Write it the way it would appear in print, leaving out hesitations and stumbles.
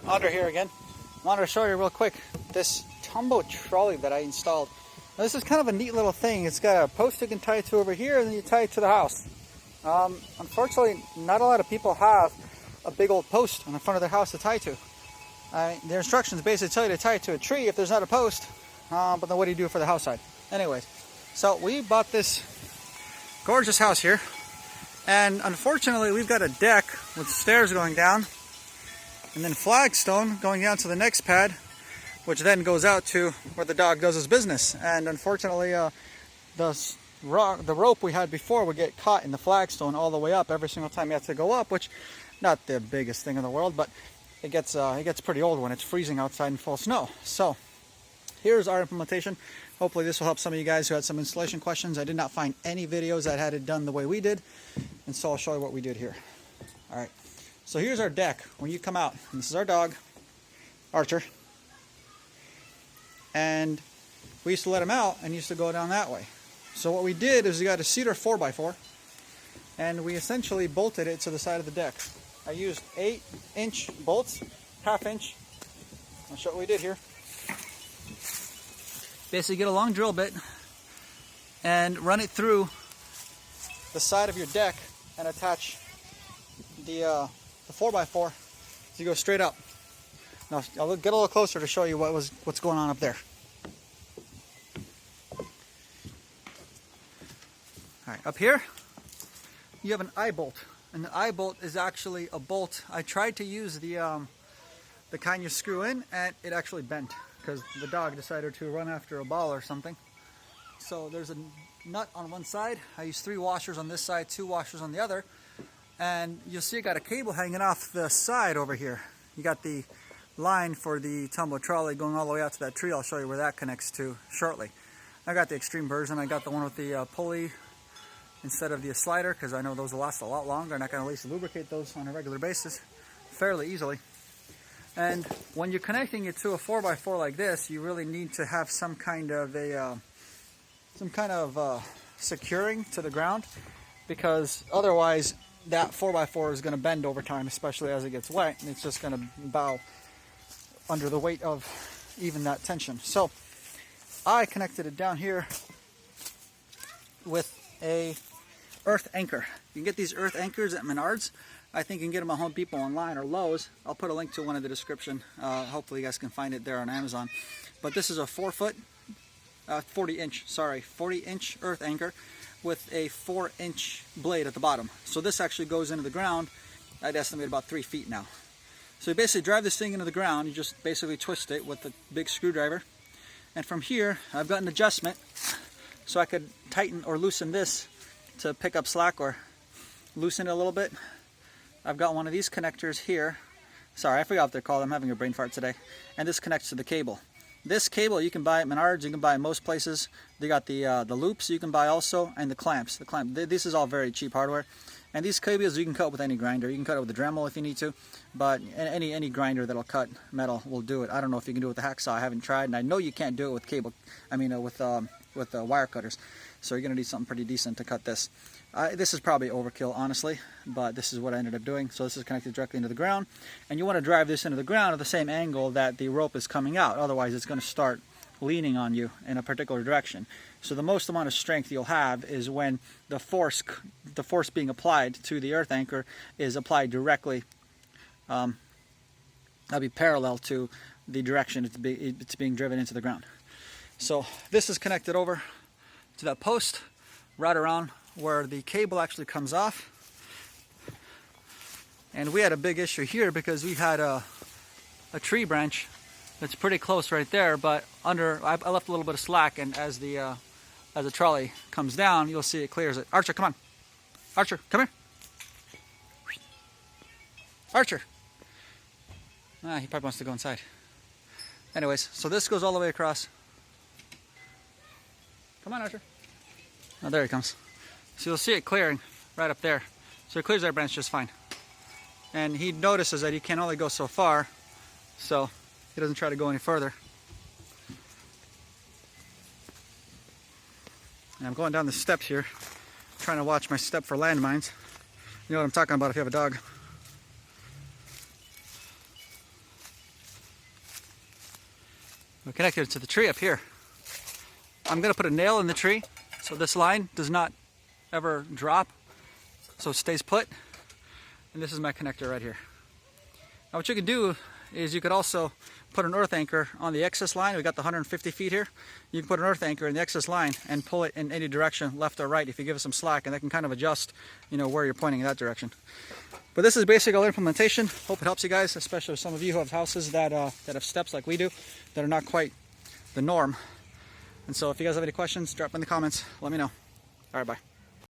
Under here again. Wanted to show you real quick this Tumbo trolley that I installed. Now, this is kind of a neat little thing. It's got a post you can tie it to over here, and then you tie it to the house. Unfortunately, not a lot of people have a big old post on the front of their house to tie to. Their instructions basically tell you to tie it to a tree if there's not a post, but then what do you do for the house side? Anyways, so we bought this gorgeous house here, and unfortunately we've got a deck with stairs going down, and then flagstone going down to the next pad, which then goes out to where the dog does his business. And unfortunately, the rope we had before would get caught in the flagstone all the way up every single time you have to go up, which not the biggest thing in the world, but it gets pretty old when it's freezing outside in full snow. So here's our implementation. Hopefully this will help some of you guys who had some installation questions. I did not find any videos that had it done the way we did, and so I'll show you what we did here. All right. So here's our deck when you come out. And this is our dog, Archer. And we used to let him out and used to go down that way. So what we did is we got a cedar 4x4 and we essentially bolted it to the side of the deck. I used 8-inch bolts, half-inch. I'll show what we did here. Basically get a long drill bit and run it through the side of your deck and attach the 4x4 so you go straight up. Now I'll get a little closer to show you what's going on up there. Alright, up here you have an eye bolt, and the eye bolt is actually a bolt. I tried to use the kind you screw in, and it actually bent because the dog decided to run after a ball or something. So there's a nut on one side. I used 3 washers on this side, 2 washers on the other. And you'll see I got a cable hanging off the side over here. You got the line for the Tumbo trolley going all the way out to that tree. I'll show you where that connects to shortly. I got the extreme version. I got the one with the pulley instead of the slider because I know those will last a lot longer. I'm not going to at least lubricate those on a regular basis fairly easily. And when you're connecting it to a 4x4 like this, you really need to have some kind of securing to the ground, because otherwise that 4x4 is going to bend over time, especially as it gets wet, and it's just going to bow under the weight of even that tension. So I connected it down here with a earth anchor. You can get these earth anchors at Menards. I think you can get them at Home Depot online or Lowe's. I'll put a link to one in the description. Hopefully you guys can find it there on Amazon. But this is a 40-inch earth anchor with a 4-inch blade at the bottom. So this actually goes into the ground. I'd estimate about 3 feet now. So you basically drive this thing into the ground. You just basically twist it with a big screwdriver. And from here, I've got an adjustment so I could tighten or loosen this to pick up slack or loosen it a little bit. I've got one of these connectors here. Sorry, I forgot what they're called. I'm having a brain fart today. And this connects to the cable. This cable you can buy at Menards, you can buy at most places. They got the loops you can buy also, and the clamps. This is all very cheap hardware. And these cables you can cut with any grinder. You can cut it with a Dremel if you need to, but any grinder that'll cut metal will do it. I don't know if you can do it with a hacksaw. I haven't tried, and I know you can't do it with with wire cutters. So you're gonna need something pretty decent to cut this. This is probably overkill, honestly, but this is what I ended up doing. So this is connected directly into the ground, and you want to drive this into the ground at the same angle that the rope is coming out. Otherwise, it's going to start leaning on you in a particular direction. So the most amount of strength you'll have is when the force being applied to the earth anchor is applied directly. That'll be parallel to the direction it's being driven into the ground. So this is connected over to that post right around where the cable actually comes off. And we had a big issue here because we had a tree branch that's pretty close right there, but I left a little bit of slack, and as the trolley comes down, you'll see it clears it. Archer, come on. Archer, come here. Archer. He probably wants to go inside. Anyways, so this goes all the way across. Come on, Archer. Oh, there he comes. So you'll see it clearing right up there. So it clears that branch just fine. And he notices that he can only go so far, so he doesn't try to go any further. And I'm going down the steps here, trying to watch my step for landmines. You know what I'm talking about if you have a dog. We're connected to the tree up here. I'm going to put a nail in the tree so this line does not ever drop, so it stays put. And this is my connector right here. Now what you can do is you could also put an earth anchor on the excess line. We got the 150 feet here. You can put an earth anchor in the excess line and pull it in any direction, left or right, if you give it some slack, and that can kind of adjust, you know, where you're pointing in that direction. But this is basically all implementation. Hope it helps you guys, especially some of you who have houses that have steps like we do, that are not quite the norm. And so if you guys have any questions, drop them in the comments. Let me know. All right, bye.